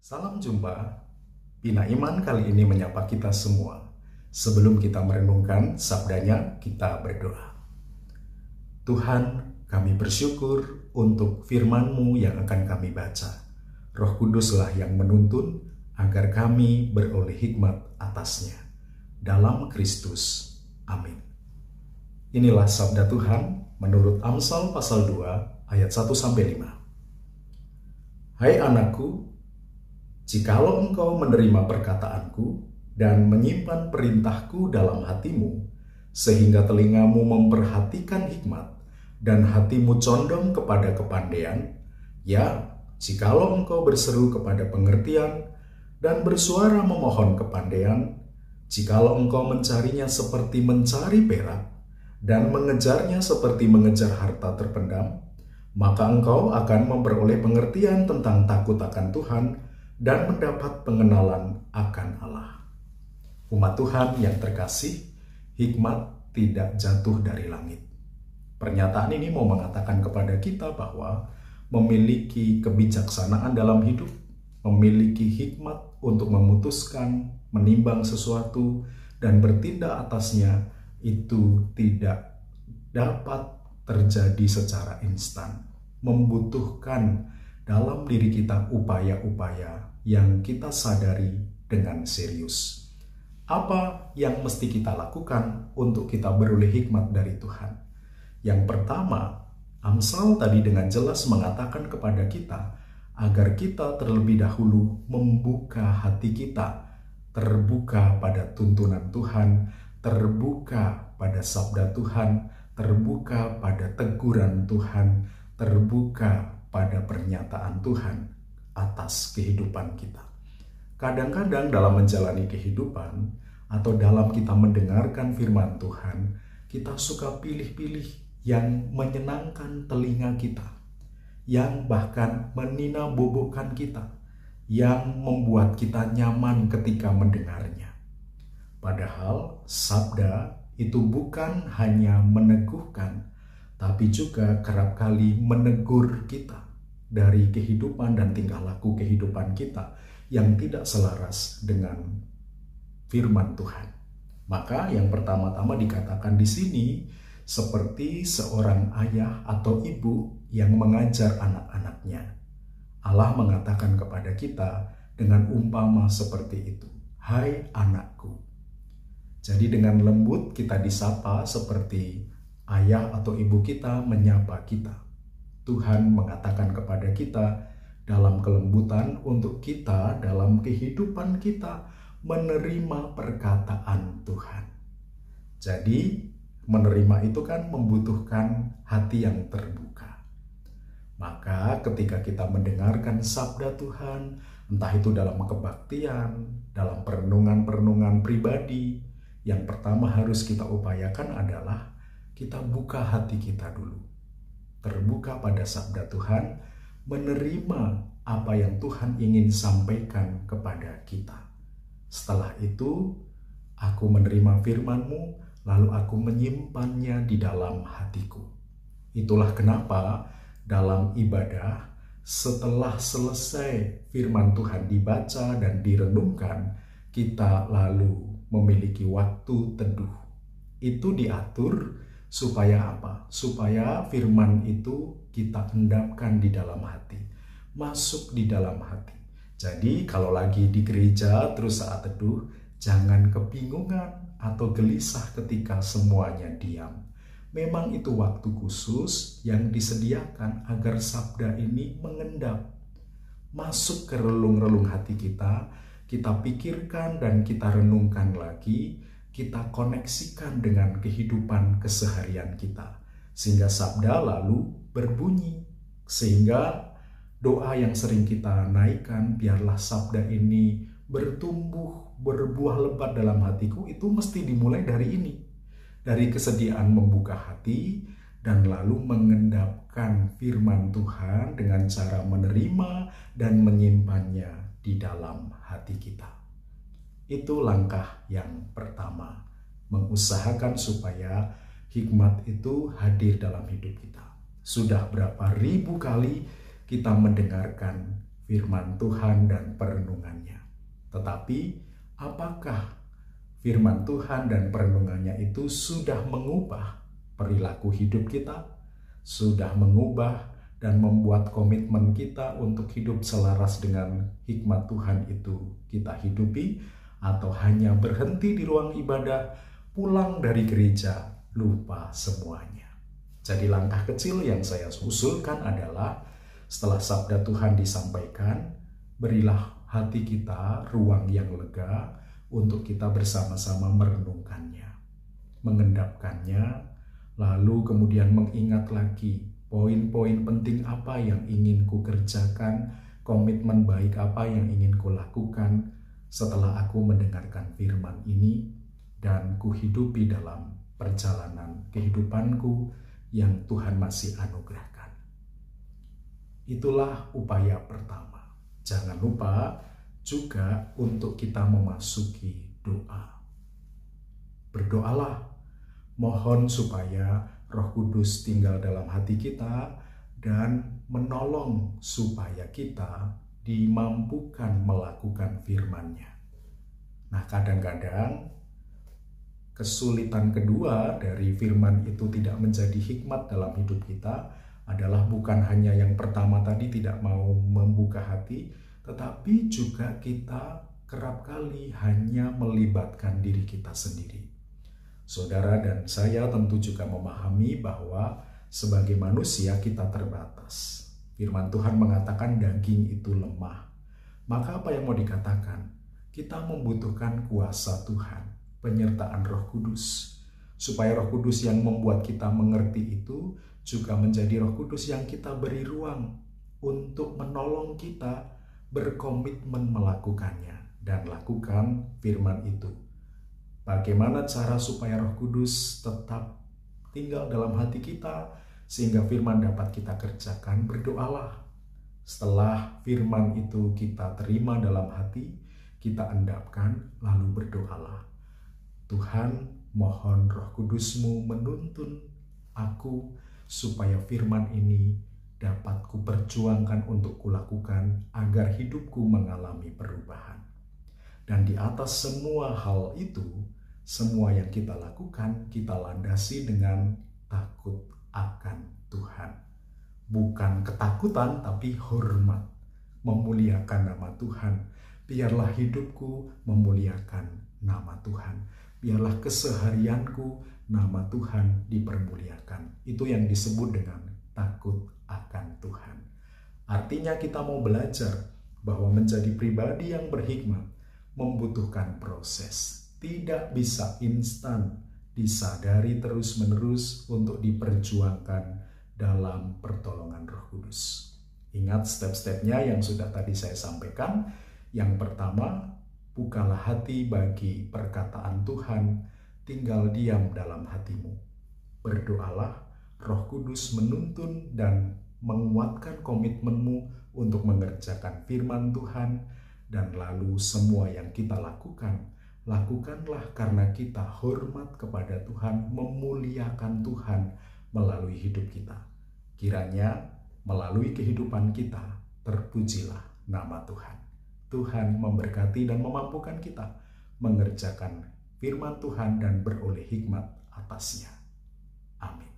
Salam jumpa. Bina Iman kali ini menyapa kita semua. Sebelum kita merenungkan sabdanya, kita berdoa. Tuhan, kami bersyukur untuk firman-Mu yang akan kami baca. Roh Kuduslah yang menuntun agar kami beroleh hikmat atasnya. Dalam Kristus. Amin. Inilah sabda Tuhan menurut Amsal pasal 2 ayat 1-5. Hai anakku, jikalau engkau menerima perkataanku dan menyimpan perintahku dalam hatimu, sehingga telingamu memperhatikan hikmat dan hatimu condong kepada kepandaian, ya, jikalau engkau berseru kepada pengertian dan bersuara memohon kepandaian, jikalau engkau mencarinya seperti mencari perak dan mengejarnya seperti mengejar harta terpendam, maka engkau akan memperoleh pengertian tentang takut akan Tuhan dan mendapat pengenalan akan Allah. Umat Tuhan yang terkasih, hikmat tidak jatuh dari langit. Pernyataan ini mau mengatakan kepada kita bahwa memiliki kebijaksanaan dalam hidup, memiliki hikmat untuk memutuskan, menimbang sesuatu, dan bertindak atasnya, itu tidak dapat terjadi secara instan. Membutuhkan dalam diri kita upaya-upaya yang kita sadari dengan serius. Apa yang mesti kita lakukan untuk kita beroleh hikmat dari Tuhan? Yang pertama, Amsal tadi dengan jelas mengatakan kepada kita agar kita terlebih dahulu membuka hati kita, terbuka pada tuntunan Tuhan, terbuka pada sabda Tuhan, terbuka pada teguran Tuhan, terbuka pada pernyataan Tuhan atas kehidupan kita. Kadang-kadang dalam menjalani kehidupan atau dalam kita mendengarkan firman Tuhan, kita suka pilih-pilih yang menyenangkan telinga kita, yang bahkan meninabobokan kita, yang membuat kita nyaman ketika mendengarnya. Padahal sabda itu bukan hanya meneguhkan, tapi juga kerap kali menegur kita dari kehidupan dan tingkah laku kehidupan kita yang tidak selaras dengan firman Tuhan. Maka yang pertama-tama dikatakan di sini seperti seorang ayah atau ibu yang mengajar anak-anaknya. Allah mengatakan kepada kita dengan umpama seperti itu. Hai anakku. Jadi dengan lembut kita disapa seperti ayah atau ibu kita menyapa kita. Tuhan mengatakan kepada kita dalam kelembutan untuk kita dalam kehidupan kita menerima perkataan Tuhan. Jadi menerima itu kan membutuhkan hati yang terbuka. Maka ketika kita mendengarkan sabda Tuhan, entah itu dalam kebaktian, dalam perenungan-perenungan pribadi, yang pertama harus kita upayakan adalah kita buka hati kita dulu. Terbuka pada sabda Tuhan, menerima apa yang Tuhan ingin sampaikan kepada kita. Setelah itu, aku menerima firman-Mu, lalu aku menyimpannya di dalam hatiku. Itulah kenapa dalam ibadah, setelah selesai firman Tuhan dibaca dan direnungkan, kita lalu memiliki waktu teduh. Itu diatur supaya apa? Supaya firman itu kita endapkan di dalam hati, masuk di dalam hati. Jadi kalau lagi di gereja terus saat teduh, jangan kebingungan atau gelisah ketika semuanya diam. Memang itu waktu khusus yang disediakan agar sabda ini mengendap, masuk ke relung-relung hati kita, kita pikirkan dan kita renungkan lagi, kita koneksikan dengan kehidupan keseharian kita. Sehingga sabda lalu berbunyi. Sehingga doa yang sering kita naikkan, biarlah sabda ini bertumbuh, berbuah lebat dalam hatiku, itu mesti dimulai dari ini. Dari kesediaan membuka hati dan lalu mengendapkan firman Tuhan dengan cara menerima dan menyimpannya di dalam hati kita. Itu langkah yang pertama, mengusahakan supaya hikmat itu hadir dalam hidup kita. Sudah berapa ribu kali kita mendengarkan firman Tuhan dan perenungannya. Tetapi apakah firman Tuhan dan perenungannya itu sudah mengubah perilaku hidup kita? Sudah mengubah dan membuat komitmen kita untuk hidup selaras dengan hikmat Tuhan itu kita hidupi? Atau hanya berhenti di ruang ibadah, pulang dari gereja, lupa semuanya? Jadi langkah kecil yang saya usulkan adalah setelah sabda Tuhan disampaikan, berilah hati kita ruang yang lega untuk kita bersama-sama merenungkannya, mengendapkannya, lalu kemudian mengingat lagi poin-poin penting apa yang ingin ku kerjakan, komitmen baik apa yang ingin ku lakukan setelah aku mendengarkan firman ini dan ku hidupi dalam perjalanan kehidupanku yang Tuhan masih anugerahkan. Itulah upaya pertama. Jangan lupa juga untuk kita memasuki doa. Berdoalah, mohon supaya Roh Kudus tinggal dalam hati kita dan menolong supaya kita dimampukan melakukan firman-Nya. Nah, kadang-kadang kesulitan kedua dari firman itu tidak menjadi hikmat dalam hidup kita adalah bukan hanya yang pertama tadi tidak mau membuka hati, tetapi juga kita kerap kali hanya melibatkan diri kita sendiri. Saudara dan saya tentu juga memahami bahwa sebagai manusia kita terbatas. Firman Tuhan mengatakan daging itu lemah. Maka apa yang mau dikatakan? Kita membutuhkan kuasa Tuhan, penyertaan Roh Kudus, supaya Roh Kudus yang membuat kita mengerti itu juga menjadi Roh Kudus yang kita beri ruang untuk menolong kita berkomitmen melakukannya dan lakukan firman itu. Bagaimana cara supaya Roh Kudus tetap tinggal dalam hati kita sehingga firman dapat kita kerjakan? Berdoalah. Setelah firman itu kita terima dalam hati, kita endapkan, lalu berdoalah. Tuhan, mohon Roh Kudus-Mu menuntun aku supaya firman ini dapat kuperjuangkan untuk kulakukan agar hidupku mengalami perubahan. Dan di atas semua hal itu, semua yang kita lakukan, kita landasi dengan takut akan Tuhan. Bukan ketakutan, tapi hormat, memuliakan nama Tuhan. Biarlah hidupku memuliakan nama Tuhan. Biarlah keseharianku nama Tuhan dipermuliakan. Itu yang disebut dengan takut akan Tuhan. Artinya kita mau belajar bahwa menjadi pribadi yang berhikmat membutuhkan proses. Tidak bisa instan, disadari terus-menerus untuk diperjuangkan dalam pertolongan Roh Kudus. Ingat step-stepnya yang sudah tadi saya sampaikan. Yang pertama, bukalah hati bagi perkataan Tuhan, tinggal diam dalam hatimu. Berdoalah, Roh Kudus menuntun dan menguatkan komitmenmu untuk mengerjakan firman Tuhan, dan lalu semua yang kita lakukan, lakukanlah karena kita hormat kepada Tuhan, memuliakan Tuhan melalui hidup kita. Kiranya melalui kehidupan kita, terpujilah nama Tuhan. Tuhan memberkati dan memampukan kita mengerjakan firman Tuhan dan beroleh hikmat atasnya. Amin.